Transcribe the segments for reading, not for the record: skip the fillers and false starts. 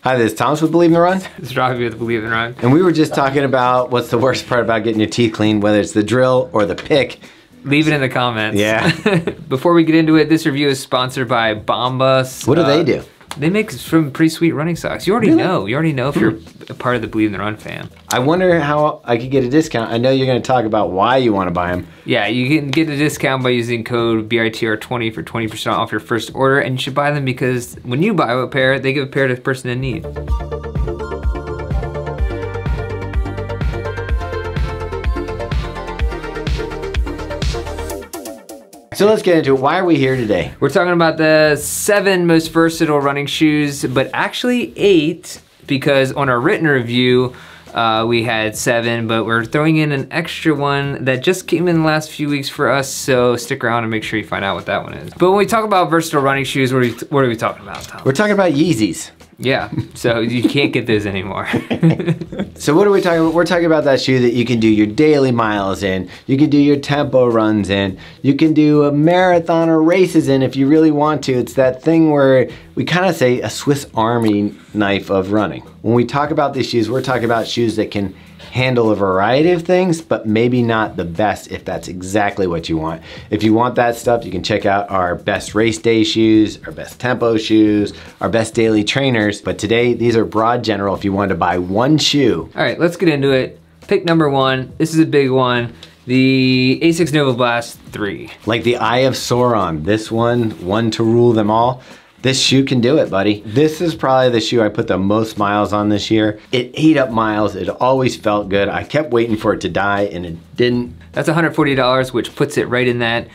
Hi, this is Thomas with Believe in the Run. This is Robbe with Believe in the Run. And we were just talking about what's the worst part about getting your teeth cleaned, whether it's the drill or the pick. Leave it in the comments. Yeah. Before we get into it, this review is sponsored by Bombas. What do they do? They make some pretty sweet running socks. You already know. You already know if you're a part of the Believe in the Run fam. I wonder how I could get a discount. I know you're going to talk about why you want to buy them. Yeah, you can get a discount by using code BITR20 for 20% off your first order, and you should buy them because when you buy a pair, they give a pair to the person in need. So let's get into it. Why are we here today? We're talking about the 7 most versatile running shoes, but actually 8, because on our written review, we had 7, but we're throwing in an extra one that just came in the last few weeks for us, so stick around and make sure you find out what that one is. But when we talk about versatile running shoes, what are we talking about, Tom? We're talking about Yeezys. Yeah, so you can't get those anymore. So what are we talking about? We're talking about that shoe that you can do your daily miles in, you can do your tempo runs in, you can do a marathon or races in if you really want to. It's that thing where we kind of say a Swiss Army knife of running. When we talk about these shoes, we're talking about shoes that can handle a variety of things, but maybe not the best if that's exactly what you want. If you want that stuff, you can check out our best race day shoes, our best tempo shoes, our best daily trainers. But today, these are broad general if you wanted to buy one shoe. All right, let's get into it. Pick number 1. This is a big one. The Asics Nova Blast 3. Like the Eye of Sauron, this one to rule them all. This shoe can do it, buddy. This is probably the shoe I put the most miles on this year. It ate up miles, it always felt good. I kept waiting for it to die and it didn't. That's $140, which puts it right in that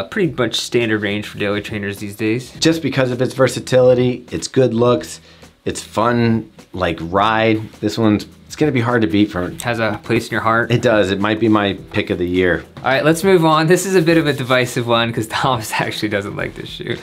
pretty much standard range for daily trainers these days. Just because of its versatility, its good looks, its fun, like ride. This one's, it's gonna be hard to beat for it. Has a place in your heart. It does, it might be my pick of the year. All right, let's move on. This is a bit of a divisive one because Thomas actually doesn't like this shoe.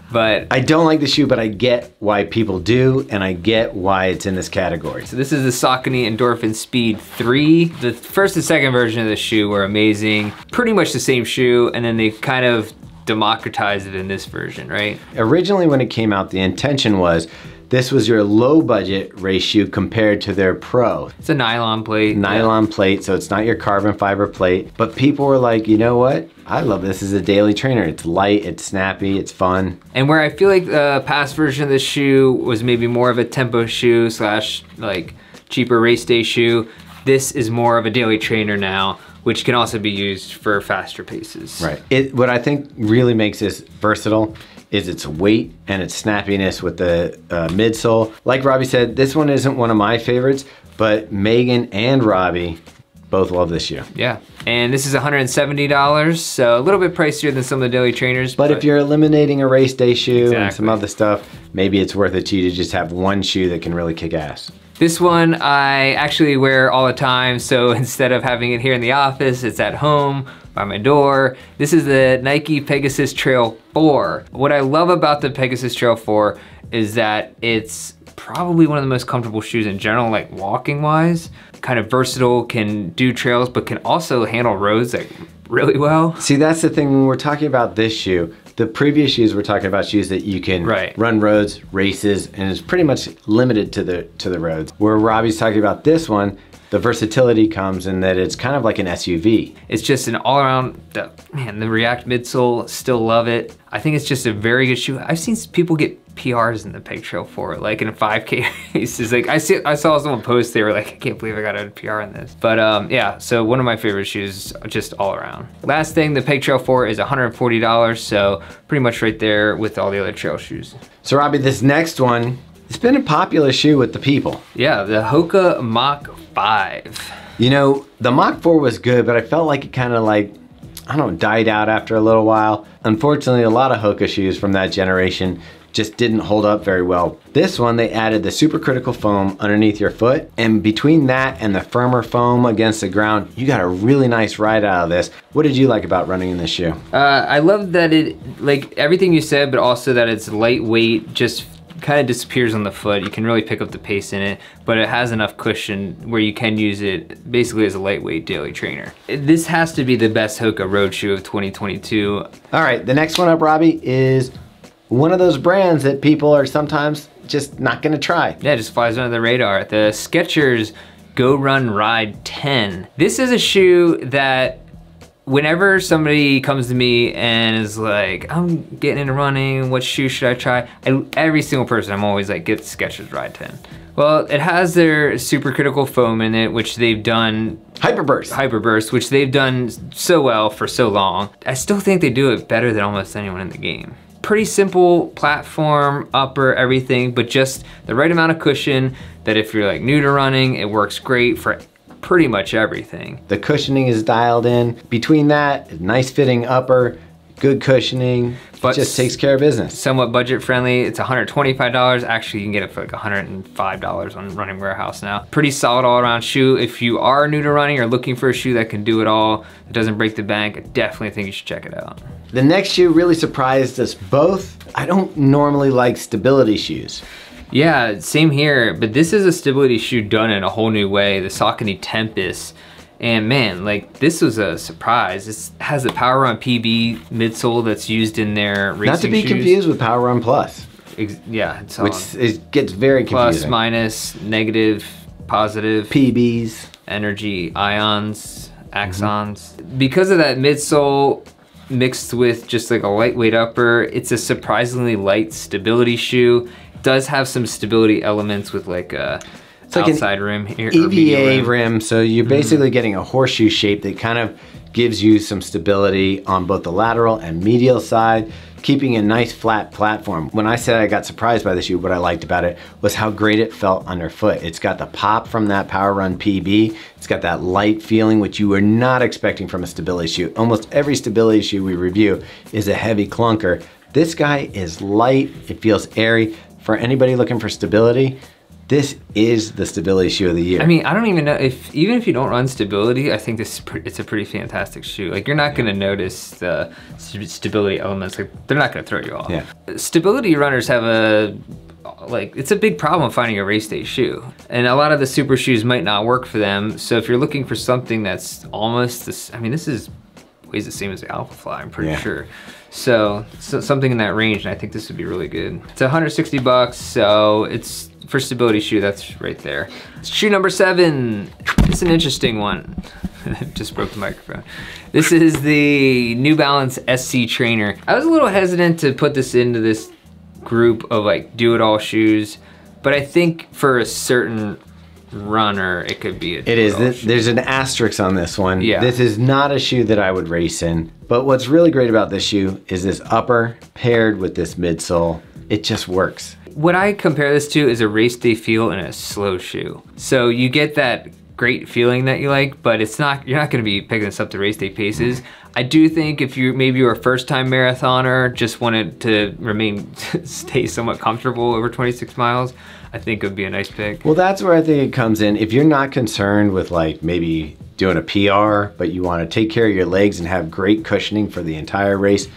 But I don't like the shoe, but I get why people do, and I get why it's in this category. So this is the Saucony Endorphin Speed 3. The first and second version of the shoe were amazing. Pretty much the same shoe, and then they kind of democratized it in this version, right? Originally when it came out, the intention was this was your low budget race shoe compared to their pro. It's a nylon plate. Nylon plate, so it's not your carbon fiber plate. But people were like, you know what? I love this as a daily trainer. It's light, it's snappy, it's fun. And where I feel like the past version of this shoe was maybe more of a tempo shoe slash like cheaper race day shoe, this is more of a daily trainer now, which can also be used for faster paces. Right. What I think really makes this versatile is its weight and its snappiness with the midsole. Like Robbie said, this one isn't one of my favorites, but Megan and Robbie both love this shoe. Yeah, and this is $170, so a little bit pricier than some of the daily trainers. But if you're eliminating a race day shoe and some other stuff, maybe it's worth it to you to just have one shoe that can really kick ass. This one I actually wear all the time, so instead of having it here in the office, it's at home by my door. This is the Nike Pegasus Trail 4. What I love about the Pegasus Trail 4 is that it's probably one of the most comfortable shoes in general, like walking wise. Kind of versatile, can do trails, but can also handle roads like really well. See, that's the thing when we're talking about this shoe. The previous shoes, we're talking about shoes that you can run roads, races, and it's pretty much limited to the roads. Where Robbie's talking about this one, the versatility comes in that it's kind of like an SUV. It's just an all-around, the React midsole, still love it. I think it's just a very good shoe. I've seen people get PRs in the Peg Trail 4, like in a 5K races. Like I saw someone post, they were like, I can't believe I got a PR in this. But yeah, so one of my favorite shoes, just all around. Last thing, the Peg Trail 4 is $140, so pretty much right there with all the other trail shoes. So Robbie, this next one, it's been a popular shoe with the people. Yeah, the Hoka Mach 5. You know, the Mach 4 was good, but I felt like it kind of like, I don't know, died out after a little while. Unfortunately, a lot of Hoka shoes from that generation just didn't hold up very well. This one, they added the supercritical foam underneath your foot, and between that and the firmer foam against the ground, you got a really nice ride out of this. What did you like about running in this shoe? I love that it, like everything you said, but also that it's lightweight, just kind of disappears on the foot. You can really pick up the pace in it, but it has enough cushion where you can use it basically as a lightweight daily trainer. This has to be the best Hoka road shoe of 2022. All right, the next one up, Robbie, is one of those brands that people are sometimes just not gonna try. Yeah, it just flies under the radar. The Skechers Go Run Ride 10. This is a shoe that whenever somebody comes to me and is like, I'm getting into running, what shoe should I try? Every single person, I'm always like, get Skechers Ride 10. Well, it has their supercritical foam in it, which they've done. Hyperburst, which they've done so well for so long. I still think they do it better than almost anyone in the game. Pretty simple platform, upper, everything, but just the right amount of cushion that if you're like new to running, it works great for pretty much everything. The cushioning is dialed in. Between that, nice fitting upper, good cushioning, but just takes care of business. Somewhat budget friendly. It's $125. Actually, you can get it for like $105 on Running Warehouse now. Pretty solid all around shoe. If you are new to running or looking for a shoe that can do it all, it doesn't break the bank, I definitely think you should check it out. The next shoe really surprised us both. I don't normally like stability shoes. Yeah, same here, but this is a stability shoe done in a whole new way, the Saucony Tempest. And man, like this was a surprise. This has the Power Run PB midsole that's used in their racing shoes. Not to be confused with Power Run Plus. Yeah, it's it gets very confusing. Plus, minus, negative, positive. PBs. Energy, ions, axons. Because of that midsole mixed with just like a lightweight upper, it's a surprisingly light stability shoe. It does have some stability elements with like a outside rim here. EVA rim, so you're basically getting a horseshoe shape that kind of gives you some stability on both the lateral and medial side, keeping a nice flat platform. When I said I got surprised by the shoe, what I liked about it was how great it felt underfoot. It's got the pop from that Power Run PB. It's got that light feeling, which you were not expecting from a stability shoe. Almost every stability shoe we review is a heavy clunker. This guy is light, it feels airy. For anybody looking for stability, this is the stability shoe of the year. I mean, I don't even know even if you don't run stability, I think it's a pretty fantastic shoe. Like you're not gonna notice the stability elements. Like they're not gonna throw you off. Yeah. Stability runners have it's a big problem finding a race day shoe. And a lot of the super shoes might not work for them. So if you're looking for something that's almost this, I mean, this weighs the same as the Alpha Fly, I'm pretty sure. So something in that range, and I think this would be really good. It's 160 bucks, so it's for stability shoe, that's right there. Shoe number 7. It's an interesting one. Just broke the microphone. This is the New Balance SC Trainer. I was a little hesitant to put this into this group of like do-it-all shoes, but I think for a certain runner, it could be a do-it-all shoe. There's an asterisk on this one. Yeah. This is not a shoe that I would race in, but what's really great about this shoe is this upper paired with this midsole. It just works. What I compare this to is a race day feel in a slow shoe. So you get that great feeling that you like, but you're not gonna be picking this up to race day paces. I do think if maybe you're a first time marathoner, just wanted to stay somewhat comfortable over 26 miles, I think it would be a nice pick. Well, that's where I think it comes in. If you're not concerned with like maybe doing a PR, but you wanna take care of your legs and have great cushioning for the entire race,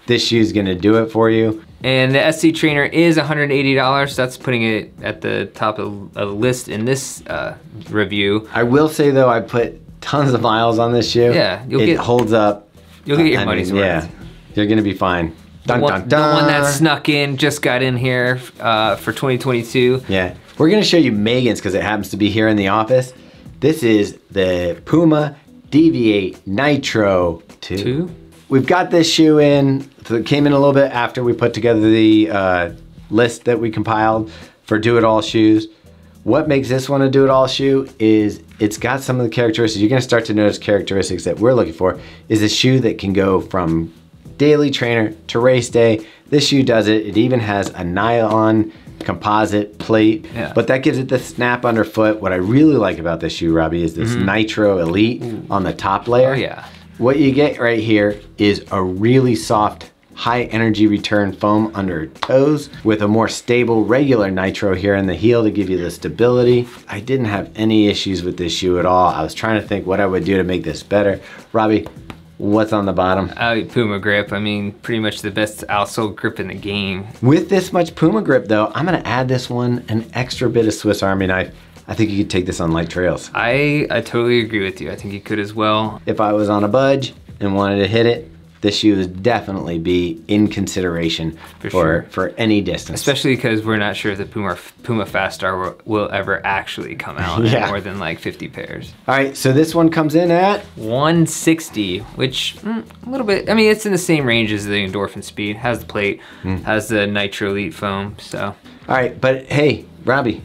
this shoe is gonna do it for you. And the SC Trainer is $180, so that's putting it at the top of the list in this review. I will say though, I put tons of miles on this shoe. Yeah, it holds up. You'll get your money's worth. Yeah, you're gonna be fine. Dun, The dun, dun. one that snuck in, just got in here for 2022. Yeah, we're gonna show you Megan's because it happens to be here in the office. This is the Puma Deviate Nitro 2. We've got this shoe in, so it came in a little bit after we put together the list that we compiled for do-it-all shoes. What makes this one a do-it-all shoe is it's got some of the characteristics. You're gonna start to notice characteristics that we're looking for, is a shoe that can go from daily trainer to race day. This shoe does it. It even has a nylon composite plate, but that gives it the snap underfoot. What I really like about this shoe, Robbie, is this Nitro Elite on the top layer. Oh yeah. What you get right here is a really soft, high energy return foam under toes with a more stable regular Nitro here in the heel to give you the stability. I didn't have any issues with this shoe at all. I was trying to think what I would do to make this better. Robbie, what's on the bottom? Puma grip. I mean, pretty much the best outsole grip in the game. With this much Puma grip though, I'm gonna add this one an extra bit of Swiss Army knife. I think you could take this on light trails. I totally agree with you. I think you could as well. If I was on a budge and wanted to hit it, this shoe would definitely be in consideration for any distance. Especially because we're not sure if the Puma Fast Star will ever actually come out in more than like 50 pairs. All right, so this one comes in at 160, which a little bit, I mean, it's in the same range as the Endorphin Speed. Has the plate, has the Nitro Elite foam, so. All right, but hey, Robbie.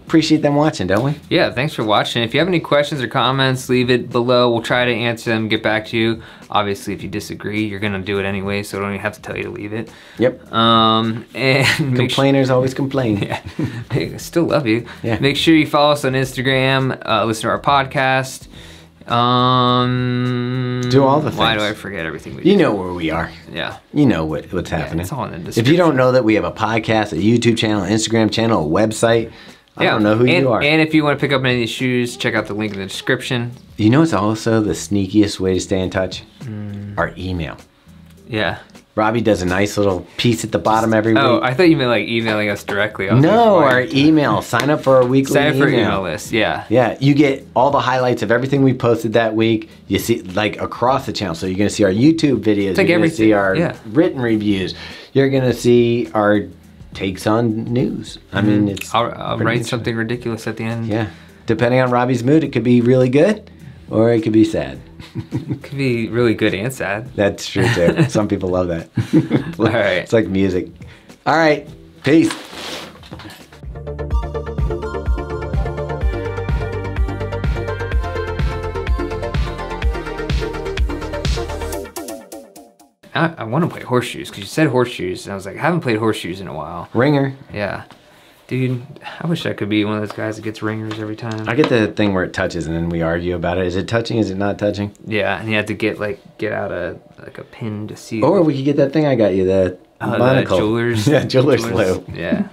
Appreciate them watching, don't we? Yeah, thanks for watching. If you have any questions or comments, leave it below. We'll try to answer them, get back to you. Obviously, if you disagree, you're gonna do it anyway, so I don't even have to tell you to leave it. Yep. And complainers always complain. Yeah, I still love you. Yeah. Make sure you follow us on Instagram, listen to our podcast. Do all the things. Why do I forget everything we do? You know where we are. Yeah. You know what's happening. It's all in the description. If you don't know that we have a podcast, a YouTube channel, Instagram channel, a website, I don't know who you are. And if you want to pick up any of these shoes, check out the link in the description. You know what's also the sneakiest way to stay in touch? Our email. Yeah. Robbie does a nice little piece at the bottom every week. Oh, I thought you meant like emailing us directly. No, our email. Sign up for our weekly email. Sign up for email list, yeah. Yeah, you get all the highlights of everything we posted that week. You see, like, across the channel. So you're going to see our YouTube videos. Like you're going to see our written reviews. You're going to see our takes on news. I mean, it's... I'll write something ridiculous at the end. Yeah. Depending on Robbie's mood, it could be really good or it could be sad. It could be really good and sad. That's true, too. Some people love that. All right. It's like music. All right. Peace. I want to play horseshoes because you said horseshoes, and I was like, I haven't played horseshoes in a while. Ringer. Yeah. Dude, I wish I could be one of those guys that gets ringers every time. I get the thing where it touches and then we argue about it. Is it touching? Is it not touching? Yeah, and you have to get out a pin to see. Or we could get that thing I got you, the monocle. Jeweler's. Yeah, jeweler's slope. Yeah.